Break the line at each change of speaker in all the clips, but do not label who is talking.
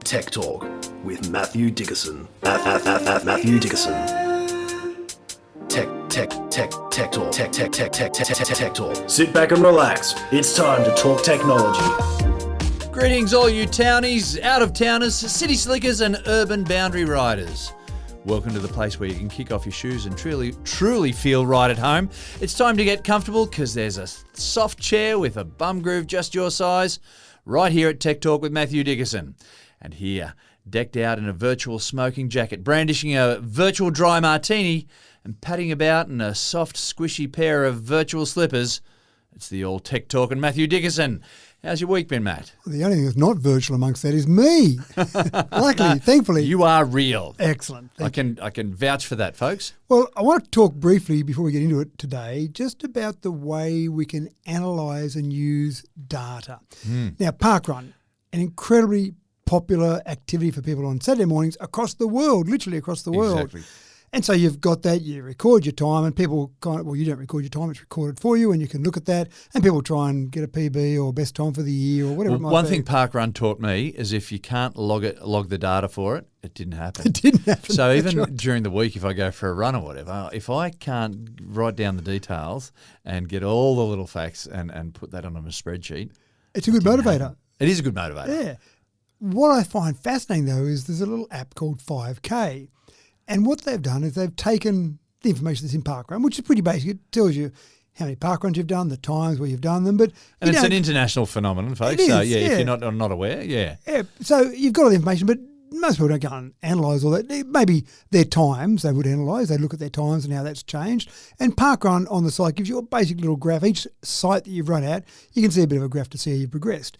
Tech Talk with Matthew Dickerson. Matthew Dickerson. Tech Talk. Sit back and relax. It's time to talk technology.
Greetings all you townies, out-of-towners, city slickers and urban boundary riders. Welcome to the place where you can kick off your shoes and truly feel right at home. It's time to get comfortable because there's a soft chair with a bum groove just your size right here at Tech Talk with Matthew Dickerson. And here, decked out in a virtual smoking jacket, brandishing a virtual dry martini and padding about in a soft, squishy pair of virtual slippers, it's the all Tech Talk and Matthew Dickerson. How's your week been, Matt?
Well, the only thing that's not virtual amongst that is me. Luckily, thankfully.
You are real.
Excellent.
I can vouch for that, folks.
Well, I want to talk briefly before we get into it today just about the way we can analyse and use data. Now, parkrun, an incredibly popular activity for people on Saturday mornings across the world, literally across the world.
Exactly.
And so you've got that, you record your time and people you don't record your time, it's recorded for you and you can look at that and people try and get a PB or best time for the year or whatever it might be.
One thing parkrun taught me is if you can't log the data for it, it didn't happen.
It didn't happen.
So even during the week, if I go for a run or whatever, if I can't write down the details and get all the little facts and put that on a spreadsheet.
It's a good motivator.
Happen. It is a good motivator.
Yeah. What I find fascinating, though, is there's a little app called 5K. And what they've done is they've taken the information that's in parkrun, which is pretty basic. It tells you how many parkruns you've done, the times where you've done them. But
and it's an international phenomenon, folks.
It is,
so, if you're not aware, Yeah,
so you've got all the information, but most people don't go and analyse all that. Maybe their times they would analyse. They look at their times and how that's changed. And parkrun on the site gives you a basic little graph. Each site that you've run out, you can see a bit of a graph to see how you've progressed.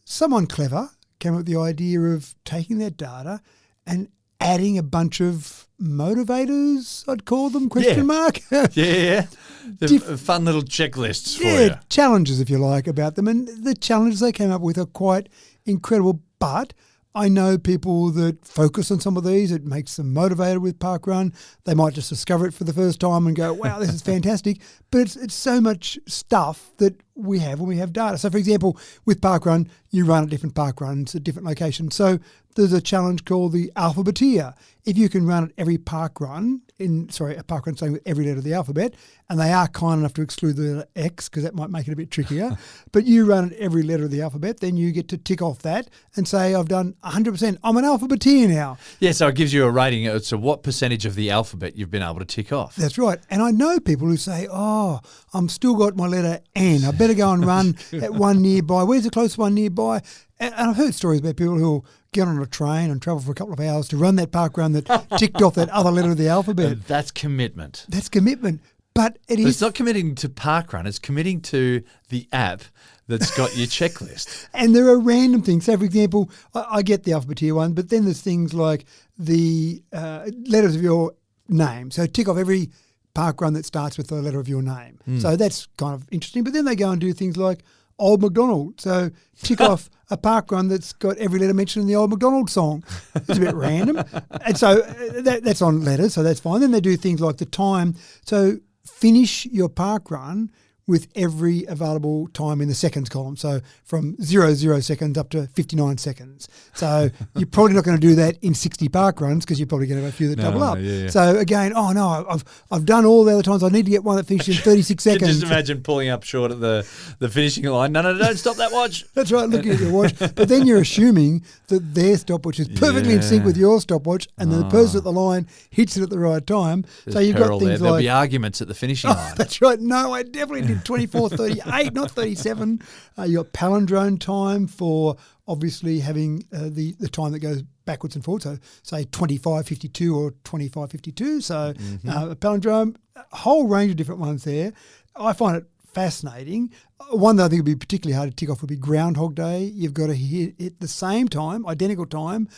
Someone clever came up with the idea of taking that data and adding a bunch of motivators, I'd call them, question mark.
Yeah. Fun little checklists for you.
Challenges, if you like, about them. And the challenges they came up with are quite incredible. But I know people that focus on some of these. It makes them motivated with parkrun. They might just discover it for the first time and go, wow, this is fantastic. But it's so much stuff that we have when we have data. So, for example, with parkrun, you run at different parkruns at different locations. So there's a challenge called the alphabeteer. If you can run at every parkrun, a parkrun saying with every letter of the alphabet, and they are kind enough to exclude the letter X because that might make it a bit trickier, but you run at every letter of the alphabet, then you get to tick off that and say, I've done 100%. I'm an alphabeteer now.
Yeah, so it gives you a rating. So what percentage of the alphabet you've been able to tick off.
That's right. And I know people who say, I'm still got my letter N. I better go and run at one nearby. Where's the closest one nearby? And I've heard stories about people who will get on a train and travel for a couple of hours to run that parkrun that ticked off that other letter of the alphabet.
That's commitment.
That's commitment. But
it's not committing to parkrun. It's committing to the app that's got your checklist.
And there are random things. So, for example, I get the alphabeteer one, but then there's things like the letters of your name. So tick off every parkrun that starts with the letter of your name. So that's kind of interesting. But then they go and do things like Old MacDonald. So tick off a parkrun that's got every letter mentioned in the Old MacDonald song. It's a bit random. And so that's on letters, so that's fine. Then they do things like the time. So finish your parkrun with every available time in the seconds column. So from 0 seconds up to 59 seconds. So you're probably not going to do that in 60 parkruns because you're probably going to have a few that double up.
Yeah.
So again, I've done all the other times. I need to get one that finishes in 36 seconds.
Just imagine pulling up short at the finishing line. No, don't stop that watch.
That's right, looking at your watch. But then you're assuming that their stopwatch is perfectly in sync with your stopwatch and the person at the line hits it at the right time.
There's
so you've got things
There'll
like...
be arguments at the finishing line.
That's right. No, I definitely did 24:38, not 37. You got palindrome time for obviously having the time that goes backwards and forwards. So say 25:52 or 25:52. So a palindrome, a whole range of different ones there. I find it fascinating. One that I think would be particularly hard to tick off would be Groundhog Day. You've got to hit at the same time, identical time,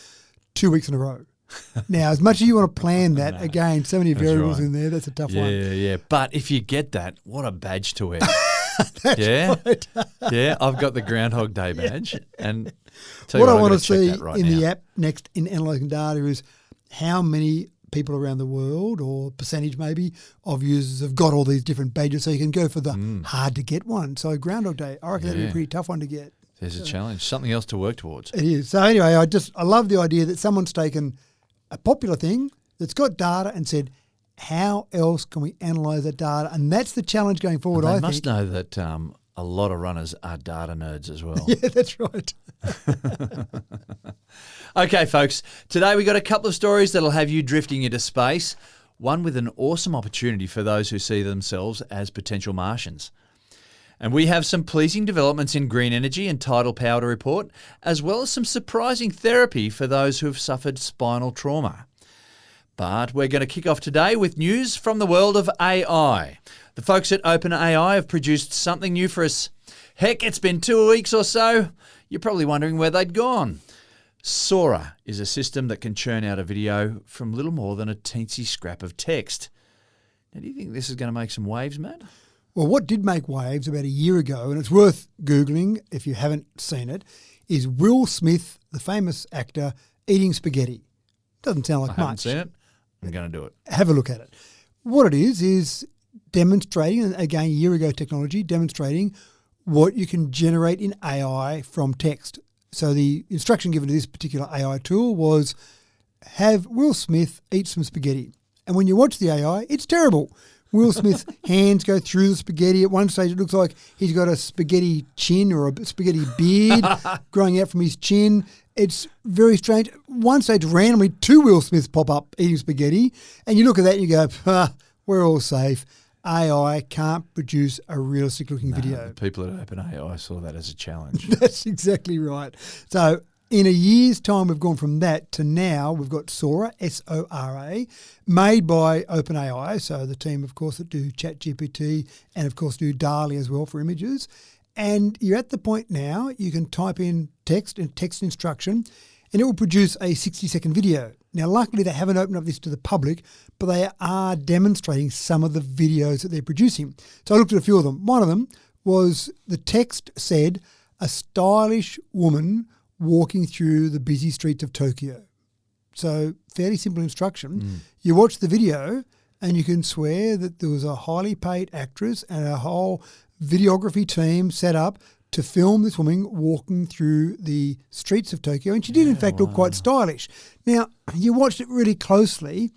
2 weeks in a row. Now, as much as you want to plan that, again, so many variables in there, that's a tough one.
Yeah. But if you get that, what a badge to wear.
That's right.
Yeah, I've got the Groundhog Day badge. And
what I want to see
right
in
now.
the app next in analysing data is how many people around the world, or percentage maybe, of users have got all these different badges, so you can go for the hard to get one. So Groundhog Day, I reckon that'd be a pretty tough one to get.
There's a challenge, something else to work towards.
It is. So anyway, I love the idea that someone's taken a popular thing that's got data and said, how else can we analyse that data? And that's the challenge going forward,
And
I
they
think.
must know that a lot of runners are data nerds as well.
Yeah, that's right.
Okay, folks, today we got a couple of stories that'll have you drifting into space, one with an awesome opportunity for those who see themselves as potential Martians. And we have some pleasing developments in green energy and tidal power to report, as well as some surprising therapy for those who have suffered spinal trauma. But we're going to kick off today with news from the world of AI. The folks at OpenAI have produced something new for us. Heck, it's been 2 weeks or so. You're probably wondering where they'd gone. Sora is a system that can churn out a video from little more than a teensy scrap of text. Now, do you think this is going to make some waves, Matt?
Well, what did make waves about a year ago, and it's worth Googling if you haven't seen it, is Will Smith, the famous actor, eating spaghetti. Doesn't sound like
I haven't
much.
seen it. I'm going to do it.
Have a look at it. What it is demonstrating, and again, a year ago technology, demonstrating what you can generate in AI from text. So the instruction given to this particular AI tool was have Will Smith eat some spaghetti. And when you watch the AI, it's terrible. Will Smith's hands go through the spaghetti. At one stage, it looks like he's got a spaghetti chin or a spaghetti beard growing out from his chin. It's very strange. One stage, randomly, 2 Will Smiths pop up eating spaghetti. And you look at that and you go, we're all safe. AI can't produce a realistic-looking video.
The people at OpenAI saw that as a challenge.
That's exactly right. So in a year's time, we've gone from that to now we've got Sora, S-O-R-A, made by OpenAI, so the team, of course, that do ChatGPT and, of course, do DALL-E as well for images. And you're at the point now you can type in text and text instruction and it will produce a 60-second video. Now, luckily, they haven't opened up this to the public, but they are demonstrating some of the videos that they're producing. So I looked at a few of them. One of them was the text said, a stylish woman walking through the busy streets of Tokyo. So fairly simple instruction. You watch the video and you can swear that there was a highly paid actress and a whole videography team set up to film this woman walking through the streets of Tokyo. And she did, in fact, look quite stylish. Now, you watched it really closely,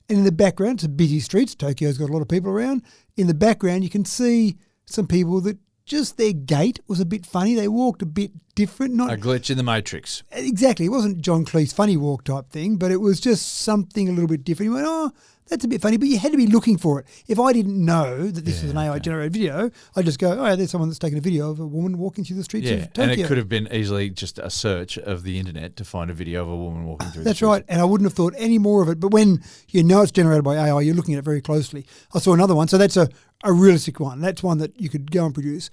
and in the background, it's a busy streets. Tokyo's got a lot of people around. In the background, you can see some people that just their gait was a bit funny. They walked a bit different. Not
A glitch in the matrix.
exactly. It wasn't John Cleese funny walk type thing, but it was just something a little bit different. You went, oh, that's a bit funny, but you had to be looking for it. If I didn't know that this was an AI-generated video, I'd just go, oh, there's someone that's taken a video of a woman walking through the streets of Tokyo.
And it could have been easily just a search of the internet to find a video of a woman walking through
That's
the
right, and I wouldn't have thought any more of it. But when you know it's generated by AI, you're looking at it very closely. I saw another one, so that's a realistic one. That's one that you could go and produce.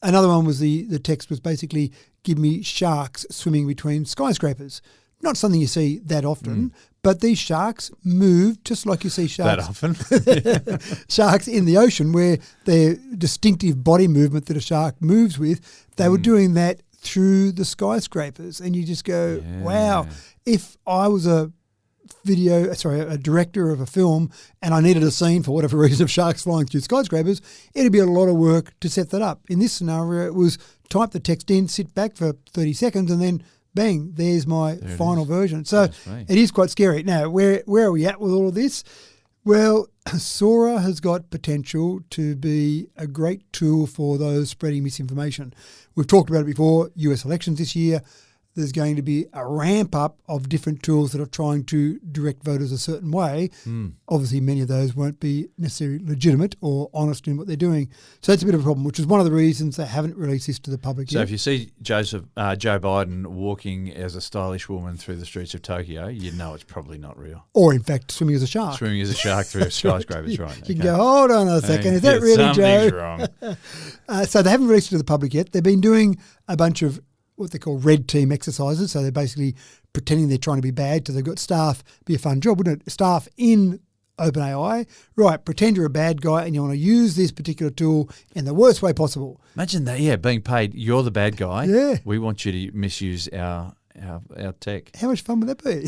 Another one was the text was basically, give me sharks swimming between skyscrapers. Not something you see that often, but these sharks move just like you see sharks.
That often?
Sharks in the ocean, where their distinctive body movement that a shark moves with, they were doing that through the skyscrapers. And you just go, wow, if I was a director of a film and I needed a scene for whatever reason of sharks flying through skyscrapers, it'd be a lot of work to set that up. In this scenario, it was type the text in, sit back for 30 seconds and then bang, there's my final version. So it is quite scary. Now, where are we at with all of this? Well, Sora has got potential to be a great tool for those spreading misinformation. We've talked about it before, US elections this year. There's going to be a ramp up of different tools that are trying to direct voters a certain way. Obviously, many of those won't be necessarily legitimate or honest in what they're doing. So that's a bit of a problem, which is one of the reasons they haven't released this to the public yet.
So if you see Joe Biden walking as a stylish woman through the streets of Tokyo, you know it's probably not real.
Or, in fact, swimming as a shark.
Swimming as a shark through skyscrapers, right.
You can go, hold on a second, is that really Joe?
Something's wrong.
So they haven't released it to the public yet. They've been doing a bunch of what they call red team exercises. So they're basically pretending they're trying to be bad. So they've got staff, be a fun job, wouldn't it? Staff in OpenAI, right, pretend you're a bad guy and you want to use this particular tool in the worst way possible.
Imagine that, being paid, you're the bad guy.
Yeah.
We want you to misuse our our tech.
How much fun would that be?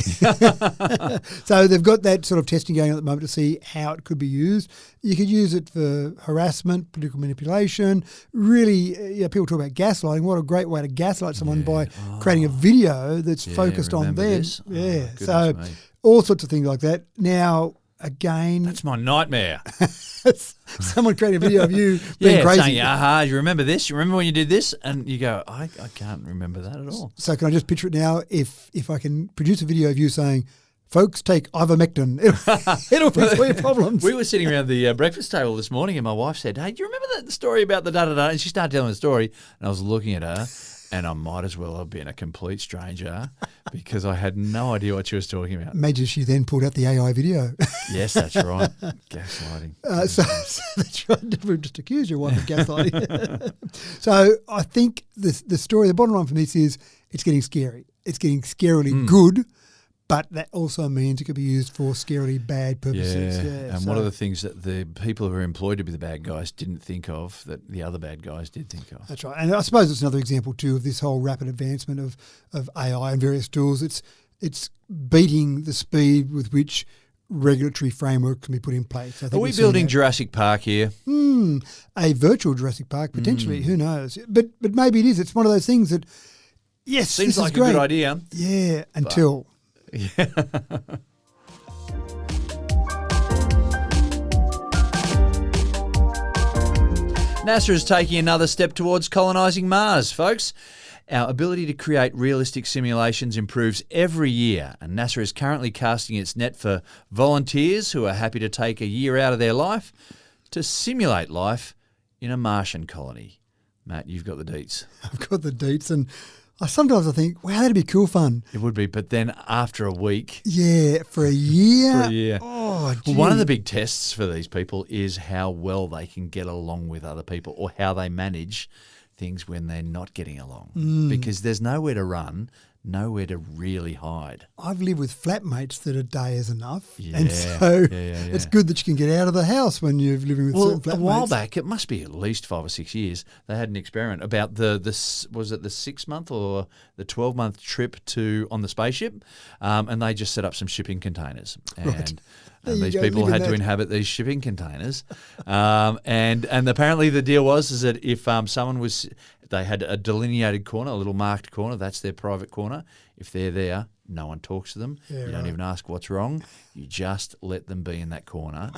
So they've got that sort of testing going on at the moment to see how it could be used. You could use it for harassment, political manipulation. Really, people talk about gaslighting. What a great way to gaslight someone by creating a video that's focused on them.
This?
Yeah,
Oh,
so
me.
all sorts of things like that. Now, again,
That's my nightmare.
someone creating a video of you being crazy.
Saying, you remember this? You remember when you did this? And you go, I can't remember that at all.
So can I just picture it now? If I can produce a video of you saying, folks, take ivermectin, it'll fix all your problems.
We were sitting around the breakfast table this morning and my wife said, hey, do you remember that story about the da-da-da? And she started telling the story and I was looking at her and I might as well have been a complete stranger because I had no idea what she was talking about.
Imagine she then pulled out the AI video.
Yes, that's right. Gaslighting.
So that's right. We've just accused your wife of gaslighting. So I think the story, the bottom line from this is it's getting scary. It's getting scarily good, but that also means it could be used for scarily bad purposes. Yeah.
And one of the things that the people who are employed to be the bad guys didn't think of that the other bad guys did think of.
That's right. And I suppose it's another example too of this whole rapid advancement of AI and various tools. It's beating the speed with which regulatory framework can be put in place. I think
Are we building Jurassic Park here?
A virtual Jurassic Park, potentially. Who knows? But maybe it is. It's one of those things that, yes,
Seems
this
like
is great.
a good idea.
Yeah, until...
NASA is taking another step towards colonising Mars, folks. Our ability to create realistic simulations improves every year, and NASA is currently casting its net for volunteers who are happy to take a year out of their life to simulate life in a Martian colony. Matt, you've got the deets.
I've got the deets, and sometimes I think, wow, that'd be cool fun.
It would be, but then after a week...
Yeah, for a year?
For a year.
Oh, gee.
Well, one of the big tests for these people is how well they can get along with other people or how they manage things when they're not getting along. Because there's nowhere to run, nowhere to really hide.
I've lived with flatmates that a day is enough.
Yeah,
and so
yeah.
it's good that you can get out of the house when you're living with certain flatmates.
A while back, it must be at least 5 or 6 years, they had an experiment about the 6-month or the 12-month trip on the spaceship, and they just set up some shipping containers. And these people had to inhabit these shipping containers. And apparently the deal was that if someone they had a delineated corner, a little marked corner, that's their private corner. If they're there, no one talks to them.
Yeah,
you don't even ask what's wrong. You just let them be in that corner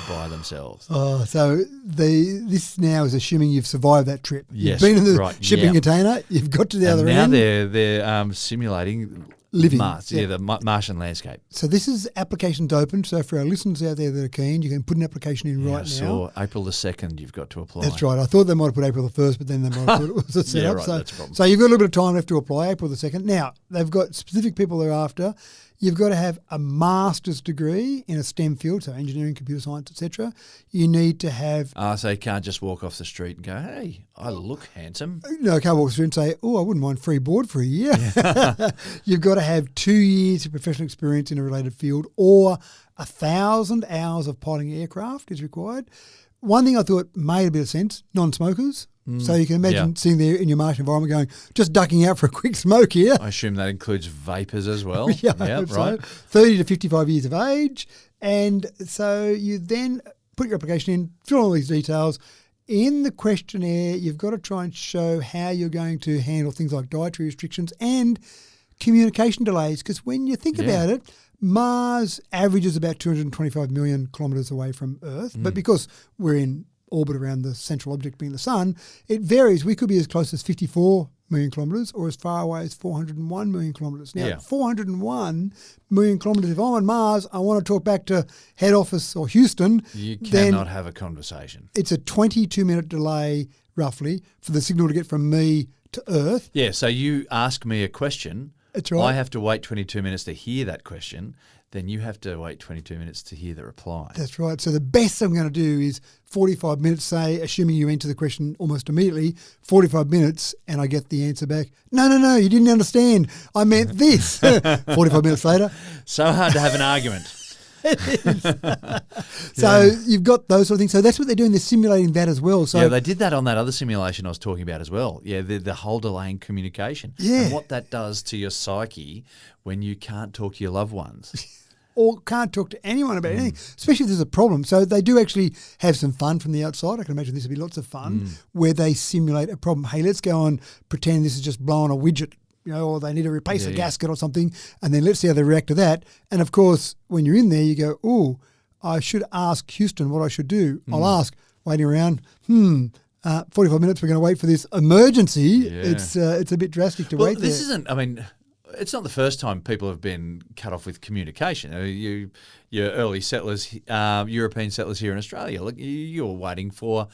by themselves.
Oh, so this now is assuming you've survived that trip.
Yes,
you've been in the
right,
shipping container, you've got to the other end.
Now they're simulating
living.
Mars, the Martian landscape.
So this is applications open. So for our listeners out there that are keen, you can put an application in right now.
So April the 2nd, you've got to apply.
That's right. I thought they might have put April the 1st, but then they might have thought it was a setup.
Yeah, right, that's a problem.
So you've got a little bit of time left to apply, April the 2nd. Now, they've got specific people they're after. You've got to have a master's degree in a STEM field, so engineering, computer science, etc. You need to have...
So you can't just walk off the street and go, hey, I look handsome.
No, I can't walk through and say, oh, I wouldn't mind free board for a year. Yeah. You've got to have 2 years of professional experience in a related field or 1,000 hours of piloting aircraft is required. One thing I thought made a bit of sense, non-smokers. So you can imagine sitting there in your Martian environment going, just ducking out for a quick smoke here.
I assume that includes vapors as well.
Yeah, I hope so. 30 to 55 years of age. And so you then put your application in, fill all these details. In the questionnaire, you've got to try and show how you're going to handle things like dietary restrictions and communication delays. Because when you think about it, Mars averages about 225 million kilometres away from Earth. But because we're in orbit around the central object being the sun, it varies. We could be as close as 54 million kilometres or as far away as 401 million kilometres. Now, 401 million kilometres, if I'm on Mars, I want to talk back to head office or Houston.
You cannot have a conversation.
It's a 22-minute delay, roughly, for the signal to get from me to Earth.
Yeah, so you ask me a question.
That's right.
I have to wait 22 minutes to hear that question. Then you have to wait 22 minutes to hear the reply. That's
right. So the best I'm going to do is 45 minutes, say, assuming you enter the question almost immediately, 45 minutes, and I get the answer back. No, you didn't understand. I meant this. 45 minutes later.
So hard to have an argument.
So you've got those sort of things. So that's what they're doing. They're simulating that as well. So
yeah, they did that on that other simulation I was talking about as well. Yeah, the whole delay in communication.
Yeah.
And what that does to your psyche when you can't talk to your loved ones.
or can't talk to anyone about anything, especially if there's a problem. So they do actually have some fun from the outside. I can imagine this would be lots of fun where they simulate a problem. Hey, let's go and pretend this is just blowing a widget, or they need to replace a gasket or something, and then let's see how they react to that. And of course, when you're in there, you go, oh, I should ask Houston what I should do. I'll ask, waiting around, 45 minutes, we're going to wait for this emergency.
Yeah.
It's a bit drastic to wait
this
there.
isn't, I mean, it's not the first time people have been cut off with communication. Your early settlers, European settlers here in Australia, look, you were waiting for,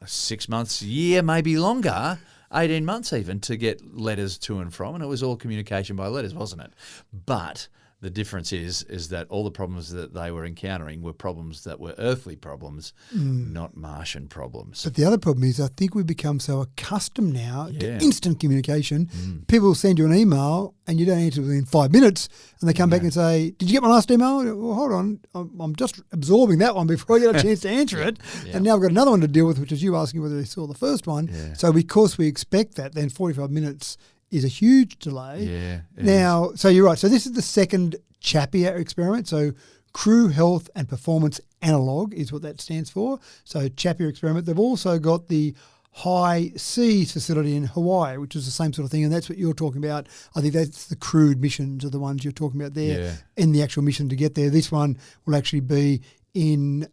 6 months, year, maybe longer, 18 months even, to get letters to and from, and it was all communication by letters, wasn't it? But the difference is that all the problems that they were encountering were problems that were earthly problems, not Martian problems.
But the other problem is I think we've become so accustomed now to instant communication. People will send you an email and you don't answer within 5 minutes, and they come back and say, did you get my last email? Well, hold on, I'm just absorbing that one before I get a chance to answer it. And now I've got another one to deal with, which is you asking whether they saw the first one. Yeah. So because we expect that, then 45 minutes is a huge delay.
Yeah.
Now, so you're right. So this is the second CHAPIA experiment. So Crew Health and Performance Analog is what that stands for. So CHAPIA experiment. They've also got the High Seas facility in Hawaii, which is the same sort of thing, and that's what you're talking about. I think that's the crewed missions are the ones you're talking about there in the actual mission to get there. This one will actually be in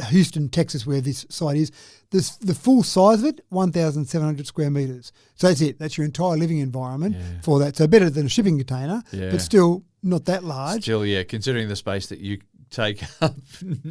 Houston, Texas, where this site is. The full size of it, 1,700 square metres. So that's it. That's your entire living environment for that. So better than a shipping container, but still not that large.
Still, considering the space that you take up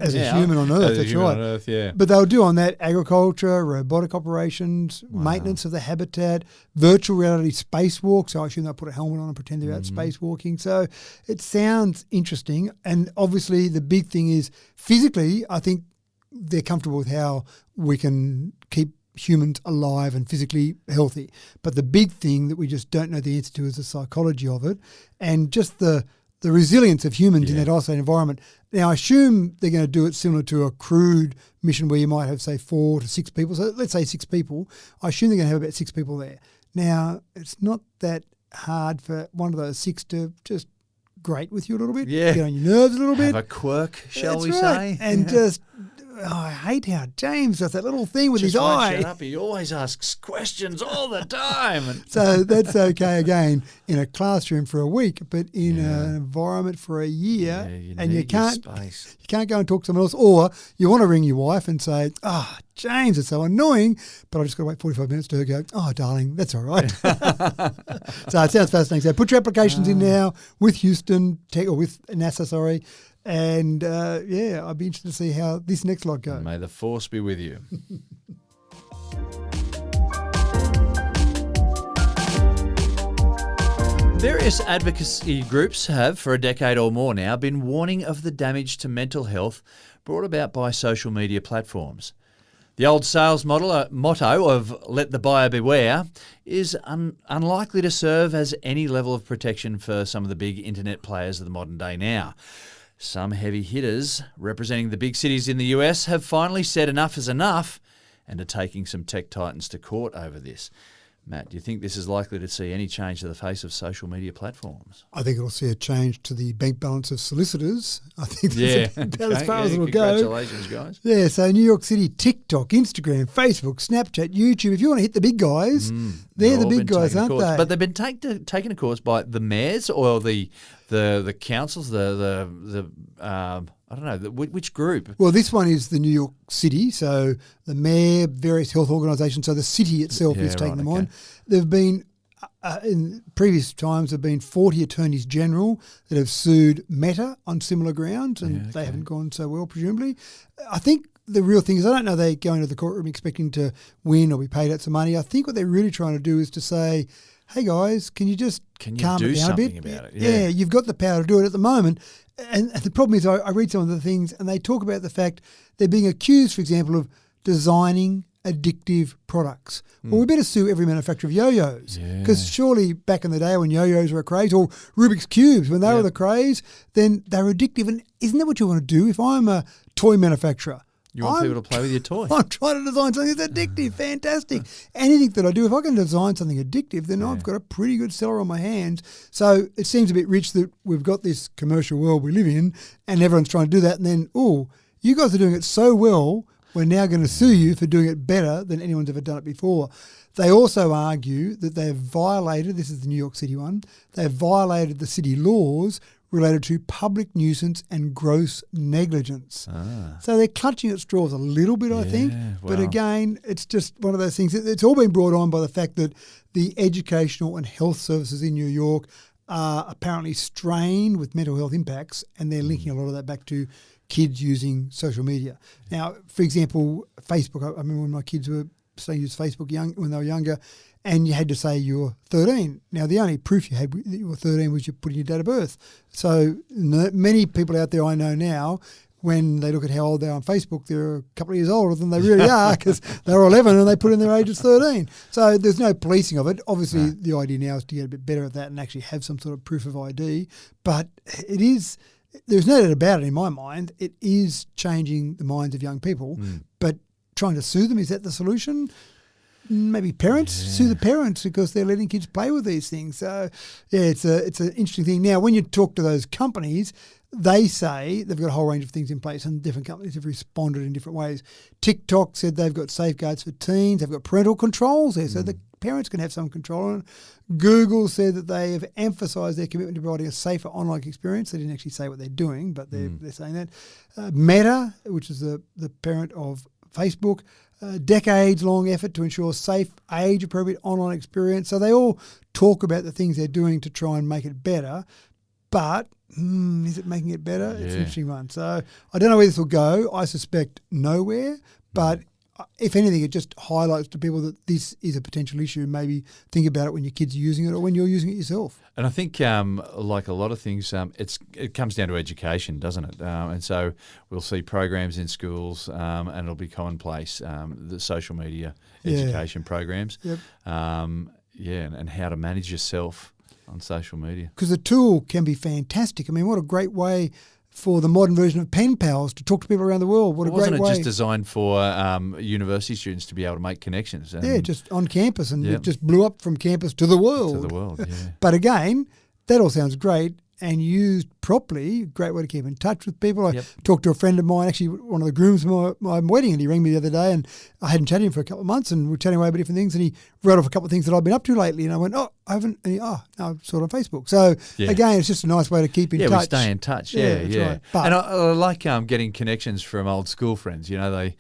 as a human on Earth, that's right.
On Earth, yeah.
But they'll do on that agriculture, robotic operations, maintenance of the habitat, virtual reality spacewalk. So I assume they'll put a helmet on and pretend they're out spacewalking. So it sounds interesting. And obviously the big thing is physically, I think they're comfortable with how we can keep humans alive and physically healthy. But the big thing that we just don't know the answer to is the psychology of it and just the resilience of humans in that isolated environment. Now, I assume they're going to do it similar to a crewed mission where you might have, say, 4 to 6 people. So let's say 6 people. I assume they're going to have about 6 people there. Now, it's not that hard for one of those 6 to just grate with you a little bit, get on your nerves a little bit.
Have a quirk, shall we
say.
say.
And just... I hate how James does that little thing with his eye.
Shut up. He always asks questions all the time.
So that's okay again in a classroom for a week, but in an environment for a year, and you can't go and talk to someone else, or you want to ring your wife and say, "Oh, James, it's so annoying," but I just got to wait 45 minutes to go. Oh, darling, that's all right. So it sounds fascinating. So put your applications in now with Houston or with NASA. Sorry. And, I'd be interested to see how this next lot goes.
May the force be with you. Various advocacy groups have, for a decade or more now, been warning of the damage to mental health brought about by social media platforms. The old sales motto of "let the buyer beware" is unlikely to serve as any level of protection for some of the big internet players of the modern day now. Some heavy hitters representing the big cities in the US have finally said enough is enough and are taking some tech titans to court over this. Matt, do you think this is likely to see any change to the face of social media platforms?
I think it'll see a change to the bank balance of solicitors. I think that's about as far as it'll go.
Congratulations, guys.
Yeah, so New York City, TikTok, Instagram, Facebook, Snapchat, YouTube. If you want to hit the big guys, they're the big guys, aren't they?
But they've been taken to court by the mayors or the councils, I don't know, which group?
Well, this one is the New York City, so the mayor, various health organisations, so the city itself is taking them on. There have been, in previous times, there have been 40 attorneys general that have sued Meta on similar grounds, and they haven't gone so well, presumably. I think the real thing is, I don't know they're going to the courtroom expecting to win or be paid out some money. I think what they're really trying to do is to say, hey guys, can you calm it down a bit?
About it?
Yeah, you've got the power to do it at the moment. And the problem is I read some of the things and they talk about the fact they're being accused, for example, of designing addictive products. Well, we better sue every manufacturer of yo-yos, because surely back in the day when yo-yos were a craze, or Rubik's Cubes, when they were the craze, then they were addictive. And isn't that what you want to do? If I'm a toy manufacturer,
you want people to play with your toy.
I'm trying to design something that's addictive, fantastic. Anything that I do, if I can design something addictive, then I've got a pretty good seller on my hands. So it seems a bit rich that we've got this commercial world we live in and everyone's trying to do that. And then, you guys are doing it so well, we're now going to sue you for doing it better than anyone's ever done it before. They also argue that they've violated, this is the New York City one, they've violated the city laws related to public nuisance and gross negligence. So they're clutching at straws a little bit, I think. But again, it's just one of those things. It's all been brought on by the fact that the educational and health services in New York are apparently strained with mental health impacts, and they're linking a lot of that back to kids using social media. Now, for example, Facebook, I remember when my kids were starting to use Facebook when they were younger, and you had to say you're 13. Now, the only proof you had that you were 13 was you put in your date of birth. So many people out there I know now, when they look at how old they are on Facebook, they're a couple of years older than they really are, because they were 11 and they put in their age as 13. So there's no policing of it. Obviously, the idea now is to get a bit better at that and actually have some sort of proof of ID. But it is... There's no doubt about it in my mind. It is changing the minds of young people, but trying to sue them, is that the solution? Maybe parents, sue the parents because they're letting kids play with these things. So, it's an interesting thing. Now, when you talk to those companies, they say they've got a whole range of things in place, and different companies have responded in different ways. TikTok said they've got safeguards for teens. They've got parental controls there, so the parents can have some control on it. Google said that they have emphasised their commitment to providing a safer online experience. They didn't actually say what they're doing, but they're saying that. Meta, which is the parent of Facebook, decades-long effort to ensure safe, age-appropriate online experience. So they all talk about the things they're doing to try and make it better, but is it making it better? It's an interesting one. So I don't know where this will go. I suspect nowhere, but if anything, it just highlights to people that this is a potential issue. Maybe think about it when your kids are using it or when you're using it yourself.
And I think, like a lot of things, it comes down to education, doesn't it? And so we'll see programs in schools, and it'll be commonplace, the social media education programs.
Yep.
And how to manage yourself on social media.
Because the tool can be fantastic. I mean, what a great way for the modern version of pen pals to talk to people around the world. What a great way.
Wasn't it just designed for university students to be able to make connections?
Just on campus, and it just blew up from campus to the world.
To the world, yeah.
But again, that all sounds great, and used properly, great way to keep in touch with people. I talked to a friend of mine, actually one of the grooms of my wedding, and he rang me the other day, and I hadn't chatted to him for a couple of months, and we were chatting away about different things, and he wrote off a couple of things that I've been up to lately, and I went, I haven't, and no, I saw it on Facebook. So again, it's just a nice way to keep in touch.
Yeah, we stay in touch,
That's right. But,
and I like getting connections from old school friends. You know, they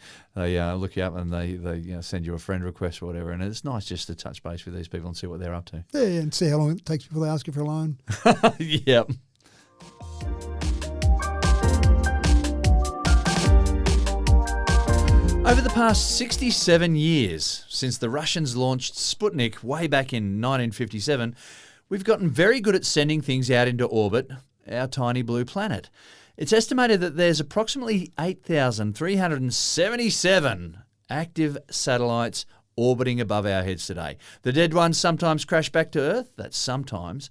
look you up and they send you a friend request or whatever, and it's nice just to touch base with these people and see what they're up to.
Yeah, and see how long it takes before they ask you for a loan.
Yep. Over the past 67 years, since the Russians launched Sputnik way back in 1957, we've gotten very good at sending things out into orbit, our tiny blue planet. It's estimated that there's approximately 8,377 active satellites orbiting above our heads today. The dead ones sometimes crash back to Earth, that's sometimes.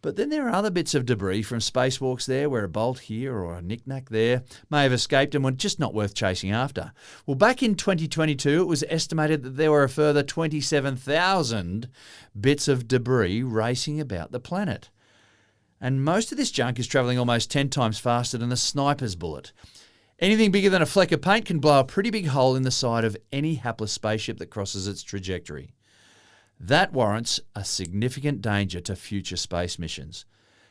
But then there are other bits of debris from spacewalks there where a bolt here or a knick-knack there may have escaped and were just not worth chasing after. Well, back in 2022, it was estimated that there were a further 27,000 bits of debris racing about the planet. And most of this junk is travelling almost 10 times faster than a sniper's bullet. Anything bigger than a fleck of paint can blow a pretty big hole in the side of any hapless spaceship that crosses its trajectory. That warrants a significant danger to future space missions.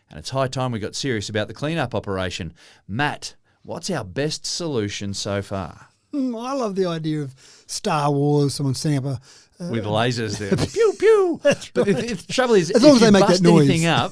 And it's high time we got serious about the cleanup operation. Matt, what's our best solution so far?
I love the idea of Star Wars, someone setting up a...
with lasers there. Pew, pew.
That's
but
right.
the trouble is,
as long as they make that noise.
Anything up,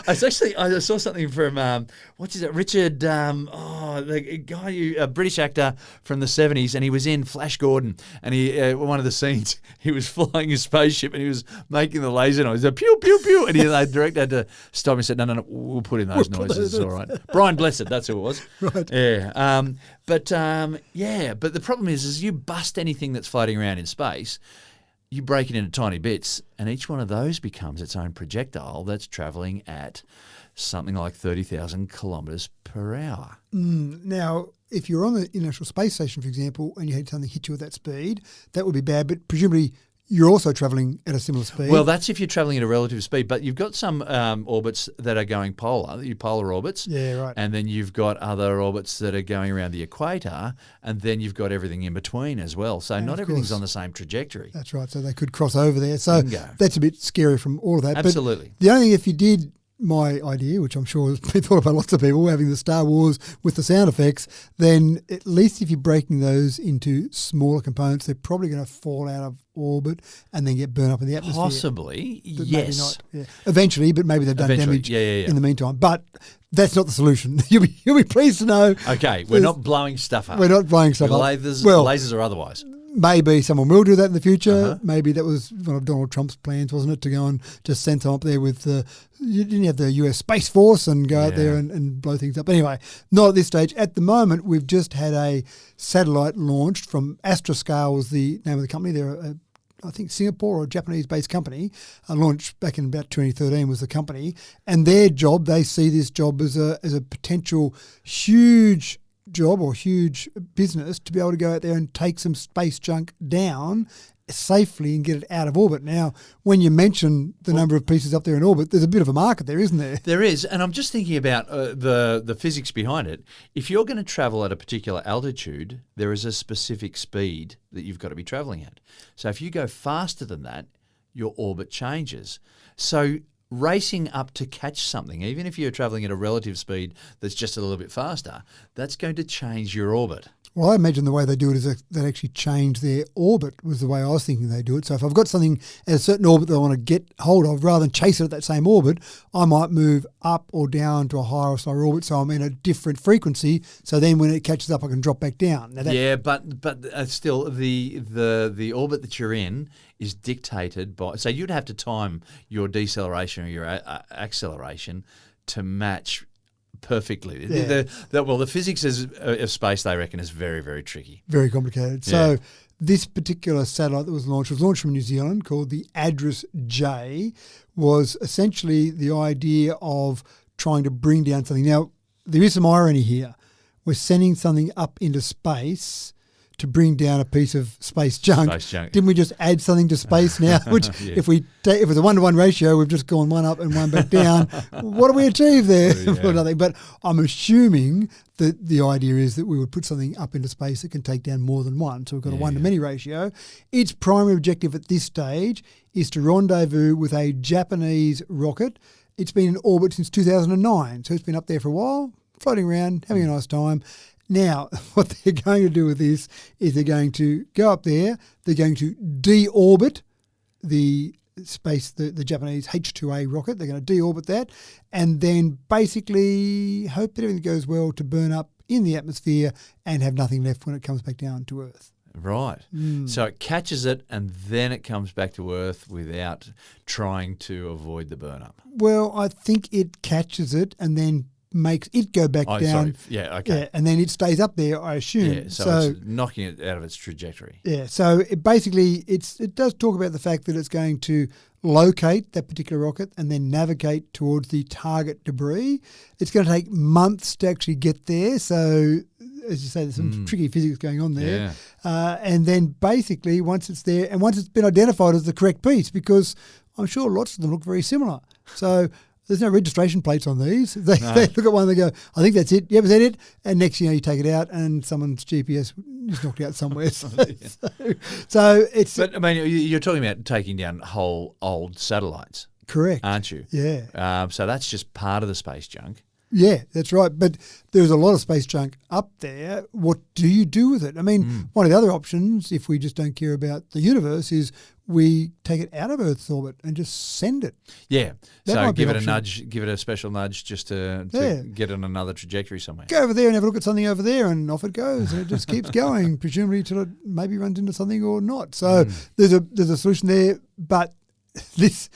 I saw something from what's his Richard, the guy, a British actor from the 70s, and he was in Flash Gordon, and he one of the scenes he was flying his spaceship and he was making the laser noise, pew pew pew, and the director had to stop him and said, no, we'll put in those noises, it's all right. Brian Blessed, that's who it was.
Right.
Yeah. But the problem is you bust anything that's floating around in space, you break it into tiny bits, and each one of those becomes its own projectile that's travelling at something like 30,000 kilometres per hour.
Now, if you're on the International Space Station, for example, and you had something hit you at that speed, that would be bad, but presumably you're also travelling at a similar speed.
Well, that's if you're travelling at a relative speed, but you've got some orbits that are going polar orbits.
Yeah, right.
And then you've got other orbits that are going around the equator, and then you've got everything in between as well. So not everything's on the same trajectory.
That's right. So they could cross over there. So
Bingo.
That's a bit scary from all of that.
Absolutely.
But the only thing, if you did my idea, which I'm sure has been thought by lots of people, having the Star Wars with the sound effects, then at least if you're breaking those into smaller components, they're probably going to fall out of orbit and then get burned up in the atmosphere.
Possibly,
But
yes.
maybe not. Yeah. Eventually, but maybe they've done damage in the meantime. But that's not the solution. You'll be pleased to know.
Okay, we're not blowing stuff up.
We're not blowing stuff up.
Lasers or otherwise.
Maybe someone will do that in the future. Maybe that was one of Donald Trump's plans, wasn't it, to go and just send them up there with you didn't have the US Space Force and go out there and blow things up. But anyway, not at this stage. At the moment, we've just had a satellite launched from Astroscale was the name of the company. They're I think Singapore or a Japanese-based company, launched back in about 2013 was the company. And their job, they see this job as a potential huge job or huge business to be able to go out there and take some space junk down safely and get it out of orbit. Now, when you mention the number of pieces up there in orbit, there's a bit of a market there, isn't there?
There is, and I'm just thinking about the physics behind it. If you're going to travel at a particular altitude, there is a specific speed that you've got to be travelling at. So if you go faster than that, your orbit changes. So racing up to catch something, even if you're travelling at a relative speed that's just a little bit faster, that's going to change your orbit.
Well, I imagine the way they do it is they actually change their orbit was the way I was thinking they do it. So if I've got something at a certain orbit that I want to get hold of, rather than chase it at that same orbit, I might move up or down to a higher or slower orbit so I'm in a different frequency. So then when it catches up, I can drop back down. Now
but still, the orbit that you're in is dictated by... So you'd have to time your deceleration or your acceleration to match perfectly.
Yeah.
The physics of space, they reckon, is very, very tricky.
Very complicated. So this particular satellite that was launched from New Zealand, called the ADRAS-J, was essentially the idea of trying to bring down something. Now, there is some irony here. We're sending something up into space to bring down a piece of space junk. Didn't we just add something to space now? Which, if it's a 1-to-1 ratio, we've just gone one up and one back down. What do we achieve there? For nothing. But I'm assuming that the idea is that we would put something up into space that can take down more than one. So we've got a 1-to-many ratio. Its primary objective at this stage is to rendezvous with a Japanese rocket. It's been in orbit since 2009, so it's been up there for a while, floating around, having a nice time. Now, what they're going to do with this is they're going to go up there, they're going to deorbit the Japanese H-2A rocket. They're going to deorbit that and then basically hope that everything goes well to burn up in the atmosphere and have nothing left when it comes back down to Earth.
Right. So it catches it and then it comes back to Earth without trying to avoid the burn-up.
Well, I think it catches it and then makes it go back down.
Sorry. Yeah, okay.
Yeah, and then it stays up there, I assume.
Yeah, so it's knocking it out of its trajectory.
Yeah, so it does talk about the fact that it's going to locate that particular rocket and then navigate towards the target debris. It's going to take months to actually get there, so as you say, there's some tricky physics going on there. Yeah. And then basically once it's there and once it's been identified as the correct piece, because I'm sure lots of them look very similar. So there's no registration plates on these. They look at one and they go, I think that's it. Yep, is that it? And next you take it out and someone's GPS is knocked out somewhere. So it's...
But, I mean, you're talking about taking down whole old satellites.
Correct.
Aren't you?
Yeah.
So that's just part of the space junk.
Yeah, that's right. But there's a lot of space junk up there. What do you do with it? I mean, one of the other options, if we just don't care about the universe, is we take it out of Earth's orbit and just send it.
Yeah.
That
So
might be
give
an
it a
option.
nudge, give it a special nudge just to get on another trajectory somewhere.
Go over there and have a look at something over there, and off it goes, and it just keeps going, presumably till it maybe runs into something or not. So there's a solution there, but this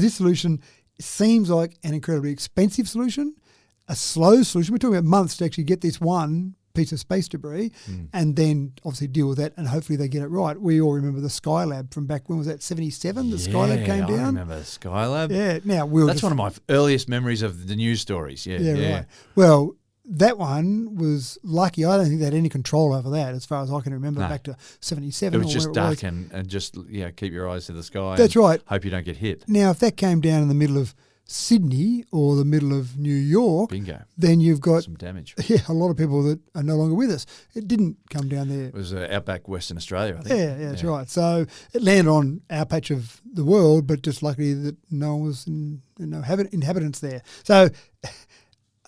solution seems like an incredibly expensive solution, a slow solution. We're talking about months to actually get this one piece of space debris and then obviously deal with that, and hopefully they get it right. We all remember the Skylab from back, when was that, 77? The Skylab came down.
I remember Skylab.
Yeah, now
that's one of my earliest memories of the news stories. Yeah.
Right. Well, that one was lucky. I don't think they had any control over that, as far as I can remember, back to 77.
It was just duck
was.
and just keep your eyes to the sky.
That's right.
Hope you don't get hit.
Now, if that came down in the middle of Sydney or the middle of New York,
Bingo.
Then you've got
some damage.
Yeah, a lot of people that are no longer with us. It didn't come down there.
It was outback Western Australia, I think.
Yeah, that's right. So it landed on our patch of the world, but just luckily that no one was no inhabitants there. So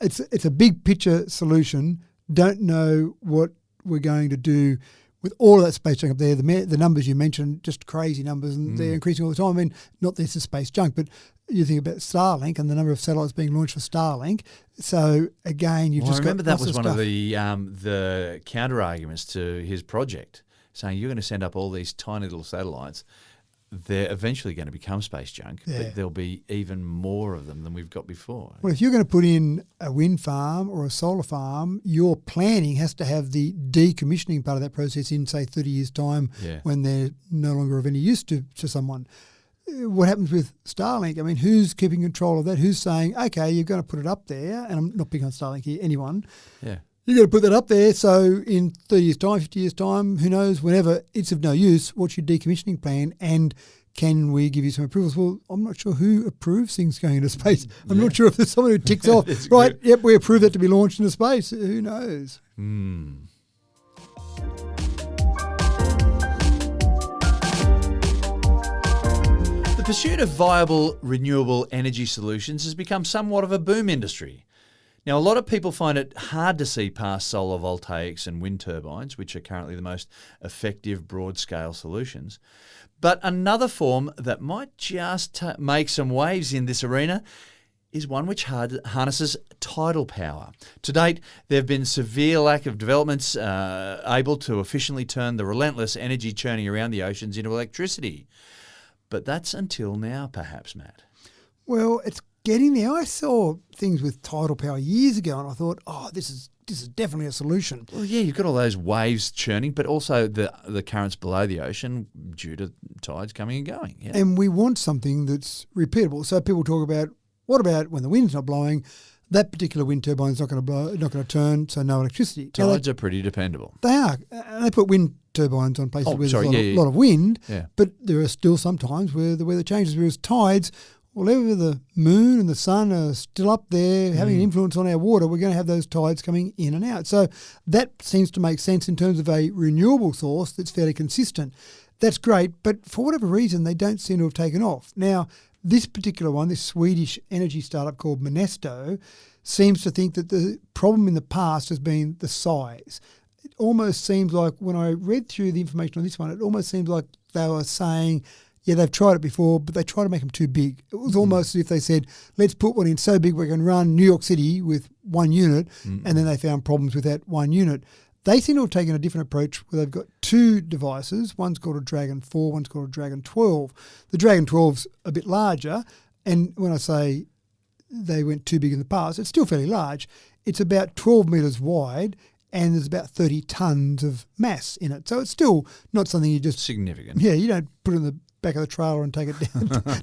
it's a big picture solution. Don't know what we're going to do with all of that space junk up there. The numbers you mentioned, just crazy numbers, and they're increasing all the time. I mean, not this is space junk, but you think about Starlink and the number of satellites being launched for Starlink. So again, you've just got.
I remember that was one
stuff.
of the counter arguments to his project, saying you're going to send up all these tiny little satellites. They're eventually going to become space junk, but there'll be even more of them than we've got before.
Well, if you're going to put in a wind farm or a solar farm, your planning has to have the decommissioning part of that process in, say, 30 years' time when they're no longer of any use to someone. What happens with Starlink? I mean, who's keeping control of that? Who's saying, okay, you're going to put it up there, and I'm not picking on Starlink here, anyone. Yeah. You're going to put that up there, so in 30 years' time, 50 years' time, who knows, whenever it's of no use, what's your decommissioning plan, and can we give you some approvals? Well, I'm not sure who approves things going into space. I'm not sure if there's someone who ticks off, right, yep, we approve that to be launched into space. Who knows?
The pursuit of viable renewable energy solutions has become somewhat of a boom industry. Now, a lot of people find it hard to see past solar voltaics and wind turbines, which are currently the most effective broad-scale solutions. But another form that might just make some waves in this arena is one which harnesses tidal power. To date, there have been severe lack of developments able to efficiently turn the relentless energy churning around the oceans into electricity. But that's until now, perhaps, Matt.
Well, it's getting there. I saw things with tidal power years ago, and I thought, this is definitely a solution.
Well, yeah, you've got all those waves churning, but also the currents below the ocean due to tides coming and going. Yeah.
And we want something that's repeatable. So people talk about, what about when the wind's not blowing? That particular wind turbine's not going to blow, not going to turn, so no electricity.
Tides are pretty dependable.
They are. And they put wind turbines on places where there's a lot of wind, but there are still some times where the weather changes, whereas tides, whenever the moon and the sun are still up there having an influence on our water, we're going to have those tides coming in and out. So that seems to make sense in terms of a renewable source that's fairly consistent. That's great, but for whatever reason, they don't seem to have taken off. Now, this particular one, this Swedish energy startup called Monesto, seems to think that the problem in the past has been the size. It almost seems like, when I read through the information on this one, it almost seems like they were saying, yeah, they've tried it before, but they try to make them too big. It was almost as if they said, let's put one in so big we can run New York City with one unit, and then they found problems with that one unit. They seem to have taken a different approach where they've got two devices. One's called a Dragon 4, one's called a Dragon 12. The Dragon 12's a bit larger, and when I say they went too big in the past, it's still fairly large. It's about 12 metres wide, and there's about 30 tonnes of mass in it. So it's still not something you just...
Significant.
Yeah, you don't put it in the back of the trailer and take it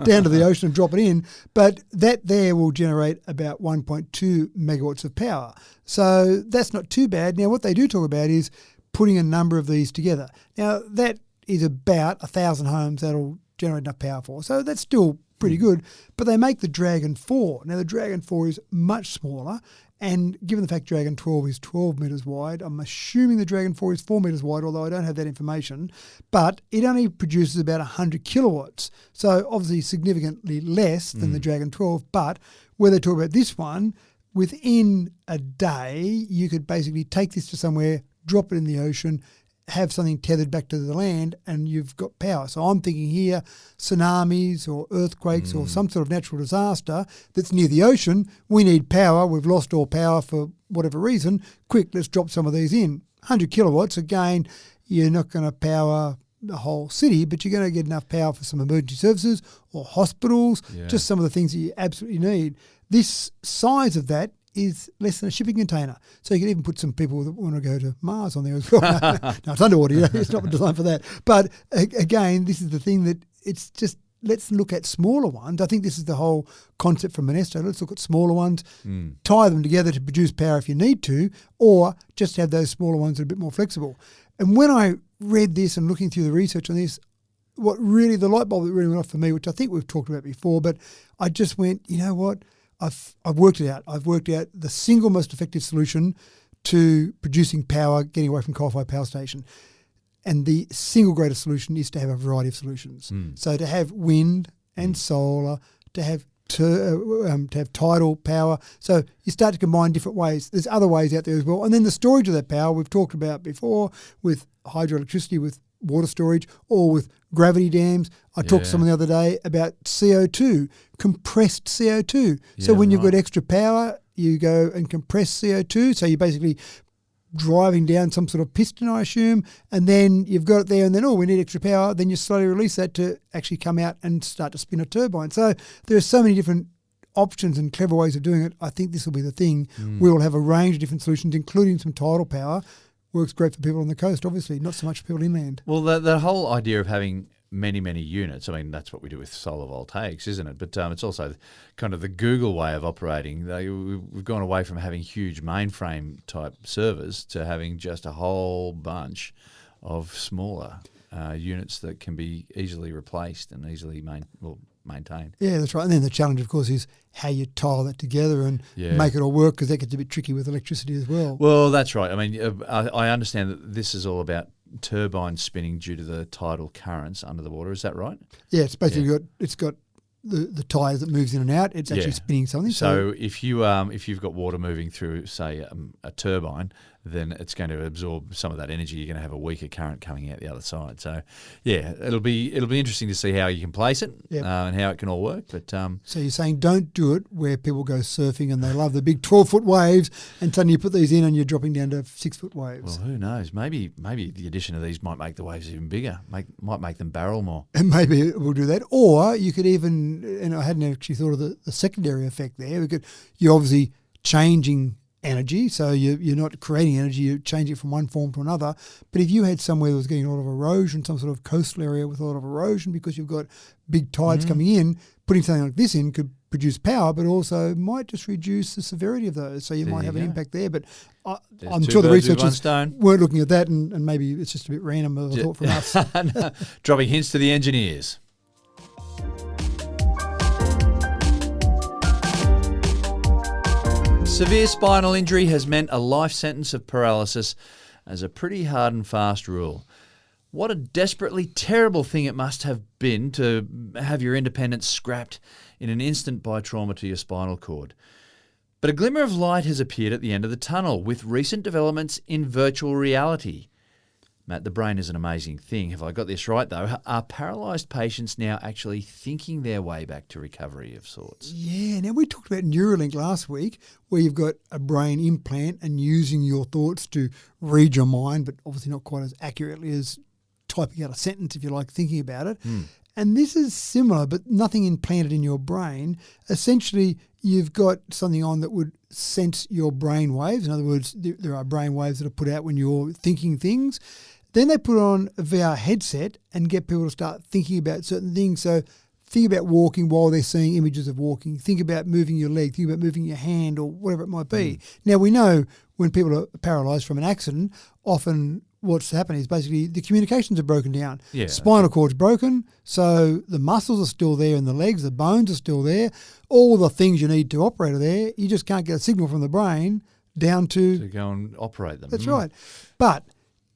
down to the ocean and drop it in. But that there will generate about 1.2 megawatts of power. So that's not too bad. Now, what they do talk about is putting a number of these together. Now, that is about 1,000 homes that'll generate enough power for. So that's still pretty good. But they make the Dragon 4. Now, the Dragon 4 is much smaller. And given the fact Dragon 12 is 12 metres wide, I'm assuming the Dragon 4 is 4 metres wide, although I don't have that information. But it only produces about 100 kilowatts. So obviously significantly less than the Dragon 12. But where they talk about this one, within a day, you could basically take this to somewhere, drop it in the ocean, have something tethered back to the land, and you've got power. So I'm thinking here, tsunamis or earthquakes or some sort of natural disaster that's near the ocean. We need power. We've lost all power for whatever reason. Quick, let's drop some of these in. 100 kilowatts, again, you're not going to power the whole city, but you're going to get enough power for some emergency services or hospitals, just some of the things that you absolutely need. This size of that is less than a shipping container. So you can even put some people that want to go to Mars on there as well. No, it's underwater. It's not designed for that. But again, this is the thing that it's just, let's look at smaller ones. I think this is the whole concept from Monesto. Let's look at smaller ones, tie them together to produce power if you need to, or just have those smaller ones that are a bit more flexible. And when I read this and looking through the research on this, what really, the light bulb that really went off for me, which I think we've talked about before, but I just went, you know what? I've worked it out. I've worked out the single most effective solution to producing power, getting away from coal-fired power station. And the single greatest solution is to have a variety of solutions. So to have wind and solar, to have tidal power. So you start to combine different ways. There's other ways out there as well. And then the storage of that power we've talked about before with hydroelectricity, with water storage, or with gravity dams. I talked to someone the other day about CO2, compressed CO2. So when you've got extra power, you go and compress CO2. So you're basically driving down some sort of piston, I assume, and then you've got it there, and then, we need extra power. Then you slowly release that to actually come out and start to spin a turbine. So there are so many different options and clever ways of doing it. I think this will be the thing. We will have a range of different solutions, including some tidal power. Works great for people on the coast, obviously, not so much for people inland.
Well, the whole idea of having many, many units, I mean, that's what we do with solar voltaics, isn't it? But it's also kind of the Google way of operating. We've gone away from having huge mainframe type servers to having just a whole bunch of smaller units that can be easily replaced and easily maintained. Yeah,
that's right. And then the challenge, of course, is how you tile that together and make it all work, because that gets a bit tricky with electricity as well.
Well, that's right. I mean, I understand that this is all about turbines spinning due to the tidal currents under the water. Is that right?
Yeah, it's basically got the tyres that moves in and out. It's actually spinning something.
So if you've got water moving through, say, a turbine, then it's going to absorb some of that energy. You're going to have a weaker current coming out the other side. So, it'll be interesting to see how you can place it and how it can all work. But
so you're saying don't do it where people go surfing and they love the big 12-foot waves, and suddenly you put these in and you're dropping down to 6-foot waves.
Well, who knows? Maybe the addition of these might make the waves even bigger. Might make them barrel more.
And maybe we'll do that. Or you could even, and I hadn't actually thought of the secondary effect there. You're obviously changing energy, so you're not creating energy, you're changing it from one form to another. But if you had somewhere that was getting a lot of erosion, some sort of coastal area with a lot of erosion because you've got big tides coming in, putting something like this in could produce power, but also might just reduce the severity of those. So you might have an impact there. But I'm sure the researchers weren't looking at that, and maybe it's just a bit random of a thought from us.
No, dropping hints to the engineers. Severe spinal injury has meant a life sentence of paralysis as a pretty hard and fast rule. What a desperately terrible thing it must have been to have your independence scrapped in an instant by trauma to your spinal cord. But a glimmer of light has appeared at the end of the tunnel with recent developments in virtual reality. Matt, the brain is an amazing thing. Have I got this right, though? Are paralysed patients now actually thinking their way back to recovery of sorts?
Yeah. Now, we talked about Neuralink last week, where you've got a brain implant and using your thoughts to read your mind, but obviously not quite as accurately as typing out a sentence, if you like, thinking about it. And this is similar, but nothing implanted in your brain. Essentially, you've got something on that would sense your brain waves. In other words, there are brain waves that are put out when you're thinking things. Then they put on a VR headset and get people to start thinking about certain things. So think about walking while they're seeing images of walking. Think about moving your leg. Think about moving your hand or whatever it might be. Now, we know when people are paralysed from an accident, often what's happening is basically the communications are broken down. Spinal cord's broken, so the muscles are still there in the legs, the bones are still there. All the things you need to operate are there. You just can't get a signal from the brain down to
go and operate them.
That's right. But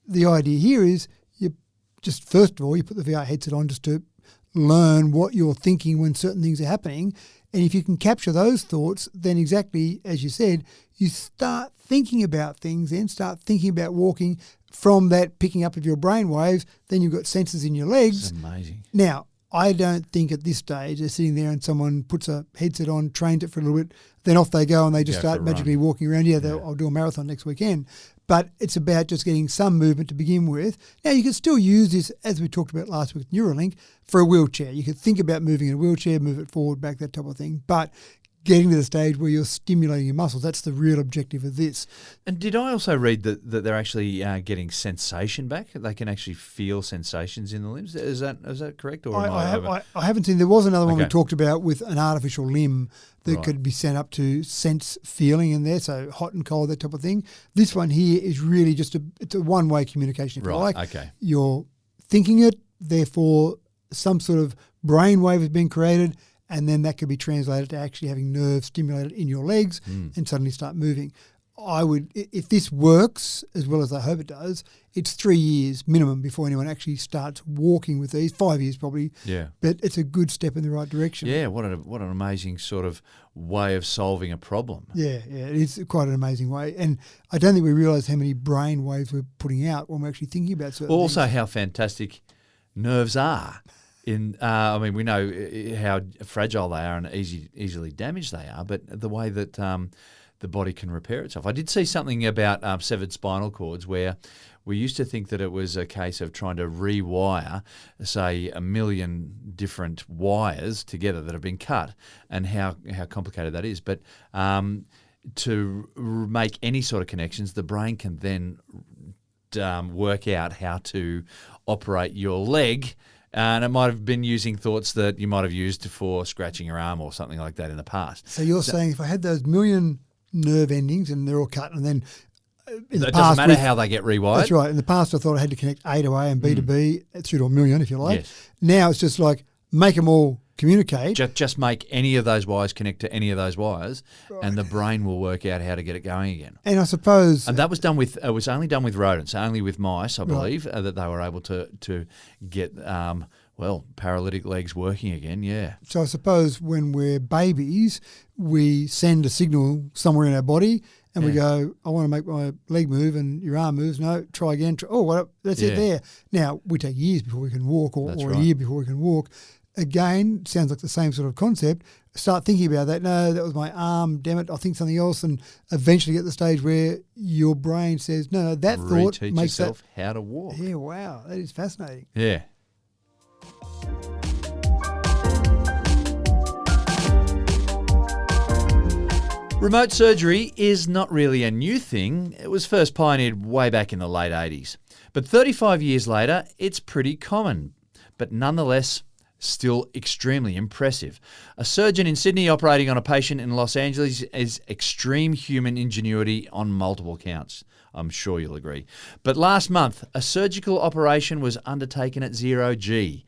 the idea here is you just, first of all, you put the VR headset on just to learn what you're thinking when certain things are happening. And if you can capture those thoughts, then exactly as you said, you start thinking about things, then start thinking about walking from that picking up of your brain waves. Then you've got sensors in your legs.
It's amazing.
Now, I don't think at this stage they're sitting there and someone puts a headset on, trains it for a little bit, then off they go and they just start magically walking around. I'll do a marathon next weekend. But it's about just getting some movement to begin with. Now, you can still use this, as we talked about last week with Neuralink, for a wheelchair. You could think about moving in a wheelchair, move it forward, back, that type of thing. But getting to the stage where you're stimulating your muscles, that's the real objective of this.
And did I also read that they're actually getting sensation back? They can actually feel sensations in the limbs. Is that correct? Or
I haven't seen. There was another one we
Okay.
talked about with an artificial limb that could be sent up to sense feeling in there, so hot and cold, that type of thing. This one here is really just it's a one-way communication, if you like.
Okay.
You're thinking it, therefore some sort of brainwave has been created, and then that could be translated to actually having nerves stimulated in your legs and suddenly start moving. I would, if this works as well as I hope it does, it's 3 years minimum before anyone actually starts walking with these. 5 years probably.
Yeah.
But it's a good step in the right direction.
Yeah, what an amazing sort of way of solving a problem.
Yeah, it is quite an amazing way. And I don't think we realise how many brain waves we're putting out when we're actually thinking about certain
Also,
things.
how fantastic nerves are. We know how fragile they are and easily damaged they are, but the way that the body can repair itself. I did see something about severed spinal cords where we used to think that it was a case of trying to rewire, say, 1 million different wires together that have been cut, and how complicated that is. But to make any sort of connections, the brain can then work out how to operate your leg. And it might have been using thoughts that you might have used for scratching your arm or something like that in the past.
So you're saying if I had those million nerve endings and they're all cut, and then in the
It
past
doesn't matter how they get rewired.
That's right. In the past I thought I had to connect A to A and B to B through to 1 million, if you like.
Yes.
Now it's just like make them all communicate.
Just make any of those wires connect to any of those wires, and the brain will work out how to get it going again.
And I suppose
And that was done with it was only done with rodents, only with mice, I believe, that they were able to get paralytic legs working again. Yeah.
So I suppose when we're babies, we send a signal somewhere in our body and we go, I want to make my leg move, and your arm moves. No, try again. That's it there. Now, we take years before we can walk or a year before we can walk. Again, sounds like the same sort of concept. Start thinking about that. No, that was my arm. Damn it, I'll think something else, and eventually get to the stage where your brain says, no, that thought
Reteach
makes
yourself how to walk.
Yeah, wow, that is fascinating.
Yeah. Remote surgery is not really a new thing. It was first pioneered way back in the late 80s. But 35 years later, it's pretty common, but nonetheless still extremely impressive. A surgeon in Sydney operating on a patient in Los Angeles is extreme human ingenuity on multiple counts. I'm sure you'll agree. But last month, a surgical operation was undertaken at 0G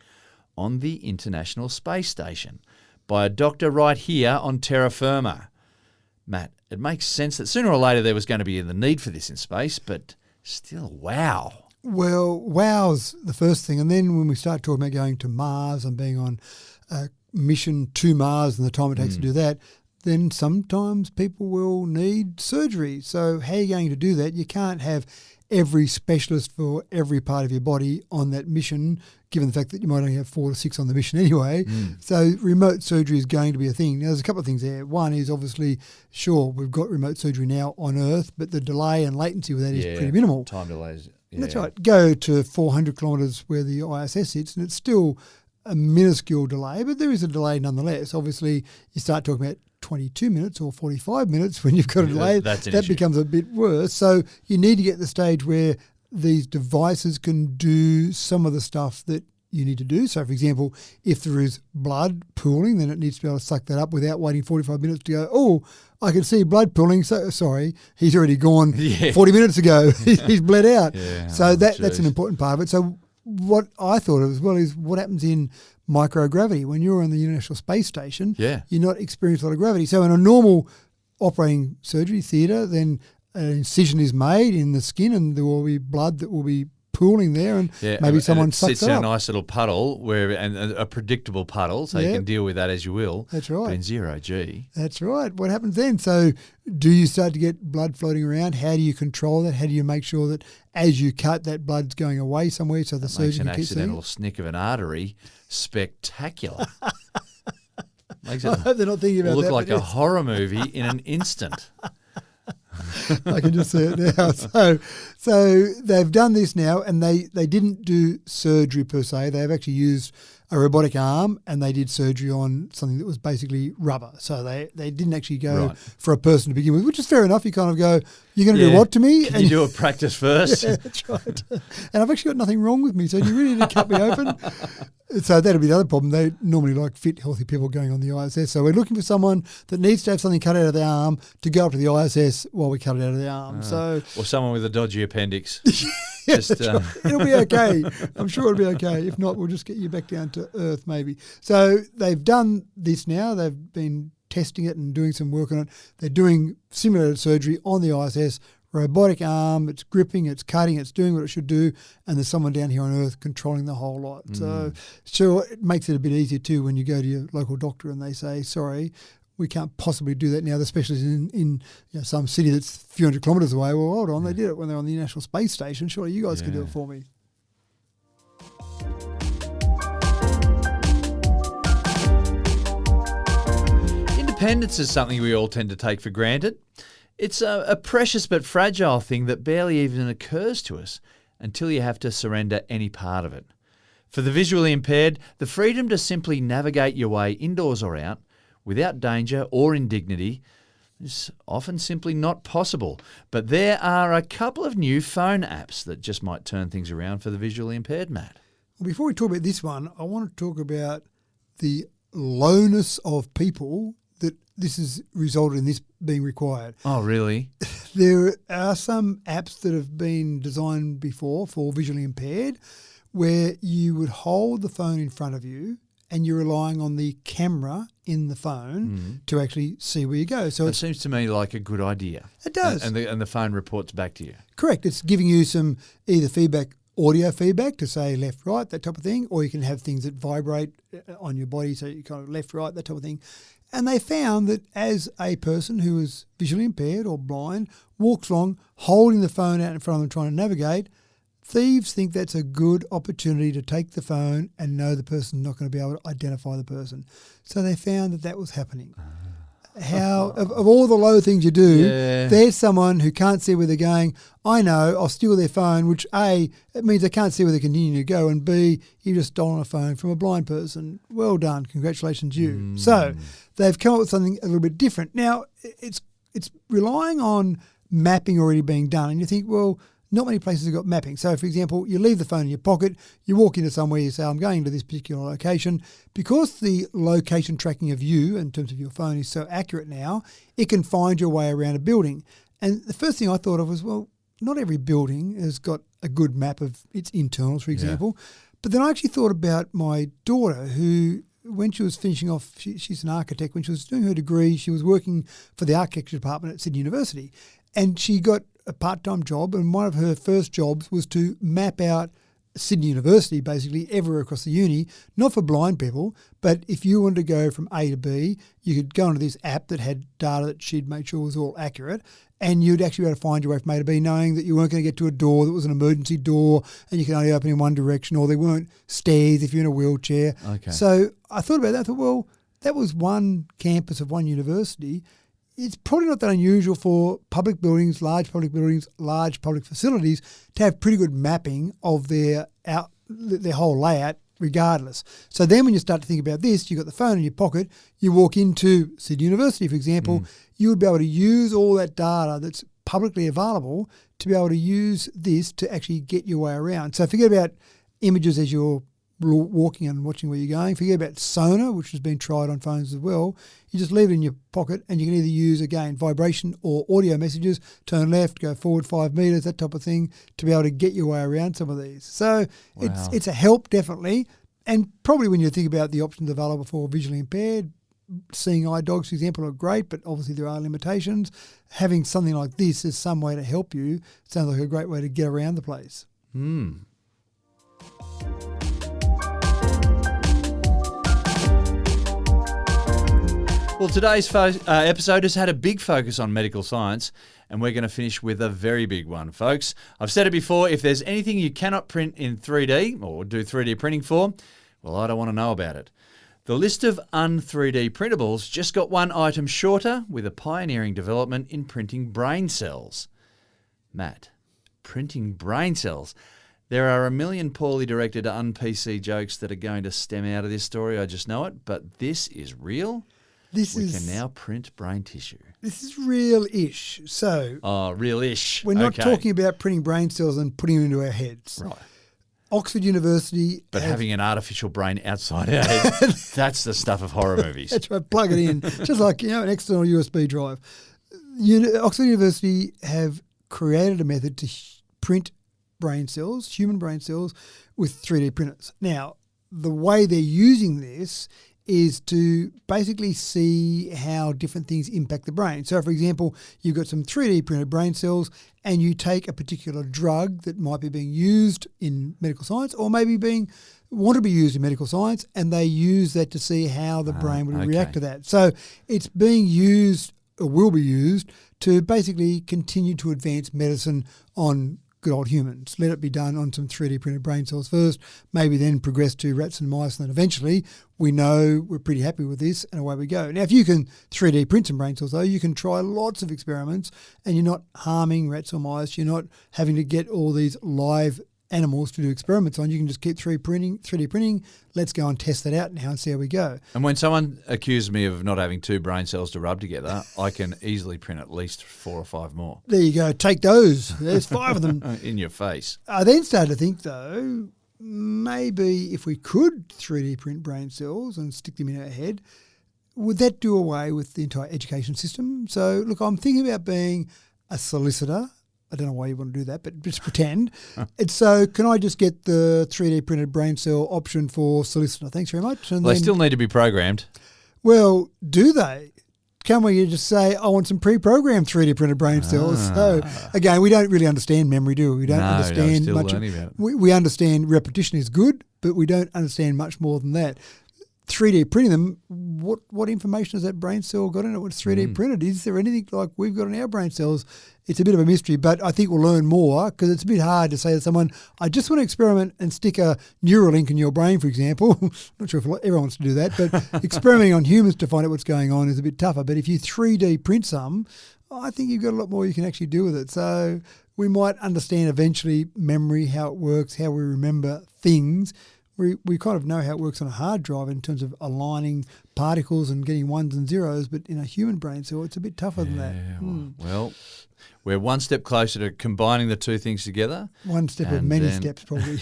on the International Space Station by a doctor right here on terra firma. Matt, it makes sense that sooner or later there was going to be the need for this in space, but still, wow.
Well, wow's the first thing. And then when we start talking about going to Mars and being on a mission to Mars and the time it takes to do that, then sometimes people will need surgery. So how are you going to do that? You can't have every specialist for every part of your body on that mission, given the fact that you might only have 4 to 6 on the mission anyway. So remote surgery is going to be a thing. Now, there's a couple of things there. One is obviously, sure, we've got remote surgery now on Earth, but the delay and latency with that is pretty minimal.
Time delays. Yeah.
That's right. Go to 400 kilometres where the ISS sits, and it's still a minuscule delay, but there is a delay nonetheless. Obviously, you start talking about 22 minutes or 45 minutes when you've got a delay.
That's an
that
issue.
becomes a bit worse. So you need to get to the stage where these devices can do some of the stuff that you need to do. So, for example, if there is blood pooling, then it needs to be able to suck that up without waiting 45 minutes to go, oh, I can see blood pooling. So sorry, he's already gone 40 minutes ago. He's bled out.
Yeah.
So that's an important part of it. So what I thought of as well is what happens in microgravity. When you're on the International Space Station, you're not experiencing a lot of gravity. So in a normal operating surgery theatre, then an incision is made in the skin and there will be blood that will be pooling there, and maybe someone
and
sucks
sits
it
in a
up.
nice little puddle and a predictable puddle, so you can deal with that as you will.
That's right.
But in zero G.
That's right. What happens then? So do you start to get blood floating around? How do you control that? How do you make sure that as you cut, that blood's going away somewhere so the surgeon can keep seeing it?
Makes an accidental snick of an artery spectacular. Makes
I hope they're not thinking about
look
that.
like a horror movie in an instant.
I can just see it now. So they've done this now, and they didn't do surgery per se. They've actually used a robotic arm, and they did surgery on something that was basically rubber. So they didn't actually go for a person to begin with, which is fair enough. You kind of go, you're going to do what to me?
Can you do a practice first?
Yeah, that's right. And I've actually got nothing wrong with me, so you really need to cut me open. So that'll be the other problem. They normally like fit, healthy people going on the ISS. So we're looking for someone that needs to have something cut out of their arm to go up to the ISS while we cut it out of their arm.
Or someone with a dodgy appendix.
Yeah, it'll be okay. I'm sure it'll be okay. If not, we'll just get you back down to Earth maybe. So they've done this now. They've been testing it and doing some work on it. They're doing simulated surgery on the ISS, robotic arm, it's gripping, it's cutting, it's doing what it should do, and there's someone down here on Earth controlling the whole lot. So sure, it makes it a bit easier too when you go to your local doctor and they say, sorry, we can't possibly do that now. The specialists in some city that's a few hundred kilometres away. Well, hold on, they did it when they were on the International Space Station. Surely you guys can do it for me.
Independence is something we all tend to take for granted. It's a precious but fragile thing that barely even occurs to us until you have to surrender any part of it. For the visually impaired, the freedom to simply navigate your way indoors or out without danger or indignity is often simply not possible. But there are a couple of new phone apps that just might turn things around for the visually impaired, Matt.
Well, before we talk about this one, I want to talk about the lowness of people that this has resulted in this being required.
Oh, really?
There are some apps that have been designed before for visually impaired where you would hold the phone in front of you and you're relying on the camera in the phone to actually see where you go. So
it seems to me like a good idea.
It does.
And the phone reports back to you.
Correct. It's giving you some either feedback, audio feedback to say left, right, that type of thing, or you can have things that vibrate on your body, so you kind of left, right, that type of thing. And they found that as a person who is visually impaired or blind walks along holding the phone out in front of them trying to navigate, thieves think that's a good opportunity to take the phone and know the person's not going to be able to identify the person. So they found that was happening. How of all the low things you do, there's someone who can't see where they're going. I know, I'll steal their phone, which A, it means they can't see where they continue to go, and B, you've just stolen a phone from a blind person. Well done. Congratulations, you. So they've come up with something a little bit different. Now, it's relying on mapping already being done, and you think, well, not many places have got mapping. So, for example, you leave the phone in your pocket, you walk into somewhere, you say, I'm going to this particular location. Because the location tracking of you in terms of your phone is so accurate now, it can find your way around a building. And the first thing I thought of was, well, not every building has got a good map of its internals, for example. But then I actually thought about my daughter who, when she was finishing off, she's an architect, when she was doing her degree, she was working for the architecture department at Sydney University. And she got a part-time job, and one of her first jobs was to map out Sydney University, basically everywhere across the uni, not for blind people, but if you wanted to go from A to B, you could go into this app that had data that she'd made sure was all accurate, and you'd actually be able to find your way from A to B, knowing that you weren't going to get to a door that was an emergency door and you can only open in one direction, or there weren't stairs if you're in a wheelchair.
Okay.
So I thought about that. I thought, well, that was one campus of one university. It's probably not that unusual for public buildings, large public facilities to have pretty good mapping of their whole layout regardless. So then when you start to think about this, you've got the phone in your pocket, you walk into Sydney University, for example, you would be able to use all that data that's publicly available to be able to use this to actually get your way around. So forget about images as you're walking and watching where you're going. Forget about sonar, which has been tried on phones as well. You just leave it in your pocket and you can either use, again, vibration or audio messages, turn left, go forward 5 metres, that type of thing, to be able to get your way around some of these. So it's a help, definitely. And probably when you think about the options available for visually impaired, seeing eye dogs, for example, are great, but obviously there are limitations. Having something like this as some way to help you sounds like a great way to get around the place.
Well, today's episode has had a big focus on medical science, and we're going to finish with a very big one, folks. I've said it before, if there's anything you cannot print in 3D or do 3D printing for, well, I don't want to know about it. The list of un-3D printables just got one item shorter with a pioneering development in printing brain cells. Matt, printing brain cells. There are a million poorly directed un-PC jokes that are going to stem out of this story, I just know it, but this is real. We can now print brain tissue.
This is real-ish. So,
real-ish.
We're not talking about printing brain cells and putting them into our heads.
Right.
Oxford University...
But having an artificial brain outside our heads, that's the stuff of horror movies.
That's right, plug it in. Just like, an external USB drive. Oxford University have created a method to print brain cells, human brain cells, with 3D printers. Now, the way they're using this is to basically see how different things impact the brain. So, for example, you've got some 3D printed brain cells and you take a particular drug that might be being used in medical science or maybe want to be used in medical science, and they use that to see how the brain would react to that. So it's being used or will be used to basically continue to advance medicine on good old humans. Let it be done on some 3D printed brain cells first, maybe then progress to rats and mice, and then eventually we know we're pretty happy with this and away we go. Now, if you can 3D print some brain cells, though, you can try lots of experiments and you're not harming rats or mice. You're not having to get all these live animals to do experiments on. You can just keep 3D printing. Let's go and test that out now and see how we go.
And when someone accuses me of not having two brain cells to rub together, I can easily print at least 4 or 5 more.
There you go. Take those. There's 5 of them.
In your face.
I then started to think, though, maybe if we could 3D print brain cells and stick them in our head, would that do away with the entire education system? So, look, I'm thinking about being a solicitor. I don't know why you want to do that, but just pretend. And so can I just get the 3D printed brain cell option for solicitor? Thanks very much. And
they still need to be programmed.
Well, do they? Can we just say, I want some pre-programmed 3D printed brain cells? So, again, we don't really understand memory, do we? We don't understand much. We understand repetition is good, but we don't understand much more than that. 3D printing them, what information has that brain cell got in it when it's 3D printed? Is there anything like we've got in our brain cells? It's a bit of a mystery, but I think we'll learn more because it's a bit hard to say to someone, I just want to experiment and stick a neural link in your brain, for example. Not sure if everyone wants to do that, but experimenting on humans to find out what's going on is a bit tougher. But if you 3D print some, I think you've got a lot more you can actually do with it. So we might understand eventually memory, how it works, how we remember things. We kind of know how it works on a hard drive in terms of aligning particles and getting ones and zeros, but in a human brain cell, it's a bit tougher than that.
Well, we're one step closer to combining the two things together.
One step of many steps, probably.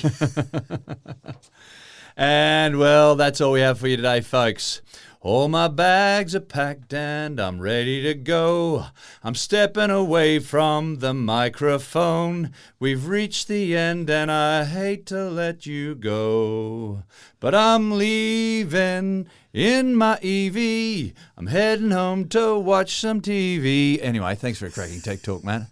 And, well, that's all we have for you today, folks. All my bags are packed and I'm ready to go. I'm stepping away from the microphone. We've reached the end and I hate to let you go. But I'm leaving in my EV. I'm heading home to watch some TV. Anyway, thanks for a cracking tech talk, man.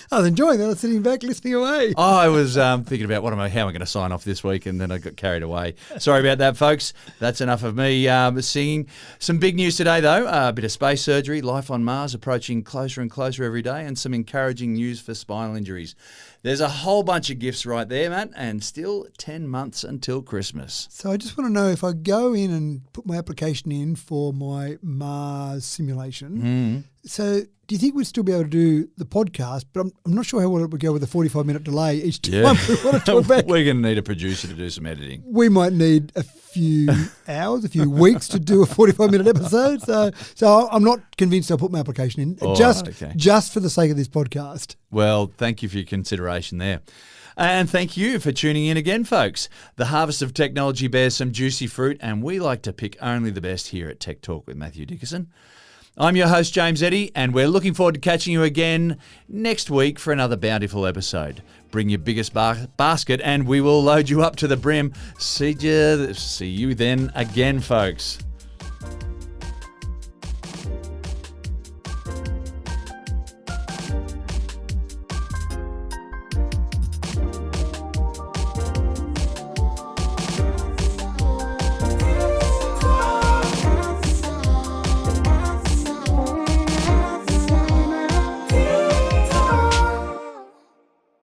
I was enjoying that. I was sitting back listening away.
I was thinking about how am I going to sign off this week, and then I got carried away. Sorry about that, folks. That's enough of me singing. Some big news today, though. A bit of space surgery, life on Mars approaching closer and closer every day, and some encouraging news for spinal injuries. There's a whole bunch of gifts right there, Matt, and still 10 months until Christmas.
So I just want to know if I go in and put my application in for my Mars simulation. So do you think we'd still be able to do the podcast? But I'm not sure how well it would go with a 45-minute delay each time we want to talk back.
We're going to need a producer to do some editing.
We might need a few hours, a few weeks to do a 45-minute episode. So I'm not convinced I'll put my application in just for the sake of this podcast.
Well, thank you for your consideration there. And thank you for tuning in again, folks. The harvest of technology bears some juicy fruit, and we like to pick only the best here at Tech Talk with Matthew Dickerson. I'm your host, James Eddy, and we're looking forward to catching you again next week for another bountiful episode. Bring your biggest basket and we will load you up to the brim. See you then again, folks.